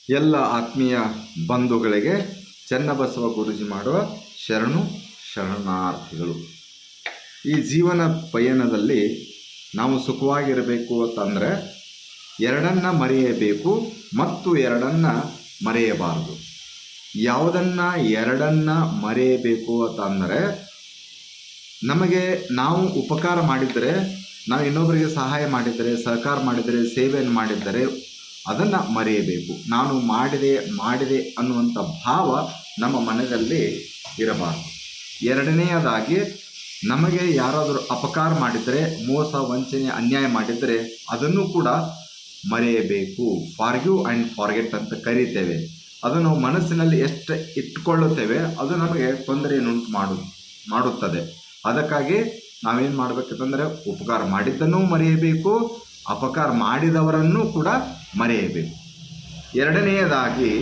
ಎಲ್ಲ ಆತ್ಮೀಯ ಬಂಧುಗಳಿಗೆ ಚನ್ನಬಸವ ಗುರೂಜಿ ಮಾಡುವ ಶರಣು ಶರಣಾರ್ಥಿಗಳು. ಈ ಜೀವನ ಪಯಣದಲ್ಲಿ ನಾವು ಸುಖವಾಗಿರಬೇಕು ಅಂತಂದರೆ ಎರಡನ್ನ ಮರೆಯಬೇಕು ಮತ್ತು ಎರಡನ್ನ ಮರೆಯಬಾರದು. ಯಾವುದನ್ನು ಎರಡನ್ನ ಮರೆಯಬೇಕು ಅಂತಂದರೆ, ನಮಗೆ ನಾವು ಉಪಕಾರ ಮಾಡಿದರೆ, ನಾವು ಇನ್ನೊಬ್ಬರಿಗೆ ಸಹಾಯ ಮಾಡಿದರೆ, ಸಹಕಾರ ಮಾಡಿದರೆ, ಸೇವೆಯನ್ನು ಮಾಡಿದರೆ ಅದನ್ನು ಮರೆಯಬೇಕು. ನಾನು ಮಾಡಿದೆ ಅನ್ನುವಂಥ ಭಾವ ನಮ್ಮ ಮನದಲ್ಲಿ ಇರಬಾರದು. ಎರಡನೆಯದಾಗಿ, ನಮಗೆ ಯಾರಾದರೂ ಅಪಕಾರ ಮಾಡಿದರೆ, ಮೋಸ, ವಂಚನೆ, ಅನ್ಯಾಯ ಮಾಡಿದರೆ ಅದನ್ನು ಕೂಡ ಮರೆಯಬೇಕು. ಫಾರ್ಗಿವ್ ಆ್ಯಂಡ್ ಫಾರ್ಗೆಟ್ ಅಂತ ಕರೀತೇವೆ. ಅದನ್ನು ಮನಸ್ಸಿನಲ್ಲಿ ಎಷ್ಟು ಇಟ್ಟುಕೊಳ್ಳುತ್ತೇವೆ ಅದು ನಮಗೆ ತೊಂದರೆಯನ್ನುಂಟು ಮಾಡುತ್ತದೆ. ಅದಕ್ಕಾಗಿ ನಾವೇನು ಮಾಡಬೇಕಂತಂದರೆ, ಉಪಕಾರ ಮಾಡಿದ್ದನ್ನೂ ಮರೆಯಬೇಕು, ಅಪಕಾರ ಮಾಡಿದವರನ್ನು ಕೂಡ ಮರೆಯಬೇಕು. ಎರಡನೆಯದಾಗಿ,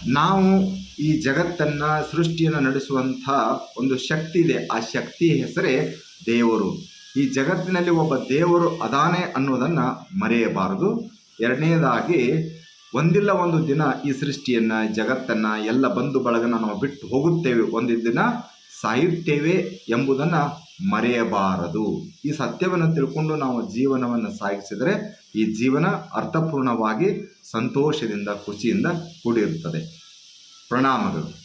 ನಾವು ಈ ಜಗತ್ತನ್ನು, ಸೃಷ್ಟಿಯನ್ನು ನಡೆಸುವಂಥ ಒಂದು ಶಕ್ತಿ ಇದೆ. ಆ ಶಕ್ತಿಯ ಹೆಸರೇ ದೇವರು. ಈ ಜಗತ್ತಿನಲ್ಲಿ ಒಬ್ಬ ದೇವರು ಅದಾನೆ ಅನ್ನೋದನ್ನು ಮರೆಯಬಾರದು. ಎರಡನೆಯದಾಗಿ, ಒಂದಿಲ್ಲ ಒಂದು ದಿನ ಈ ಸೃಷ್ಟಿಯನ್ನು, ಜಗತ್ತನ್ನು, ಎಲ್ಲ ಬಂಧು ಬಳಗನ ನಾವು ಬಿಟ್ಟು ಹೋಗುತ್ತೇವೆ, ಒಂದಿನ ದಿನ ಸಾಯುತ್ತೇವೆ ಎಂಬುದನ್ನು ಮರೆಯಬಾರದು. ಈ ಸತ್ಯವನ್ನು ತಿಳ್ಕೊಂಡು ನಾವು ಜೀವನವನ್ನು ಸಾಗಿಸಿದರೆ ಈ ಜೀವನ ಅರ್ಥಪೂರ್ಣವಾಗಿ ಸಂತೋಷದಿಂದ, ಖುಷಿಯಿಂದ ಕೂಡಿರುತ್ತದೆ. ಪ್ರಣಾಮಗಳು.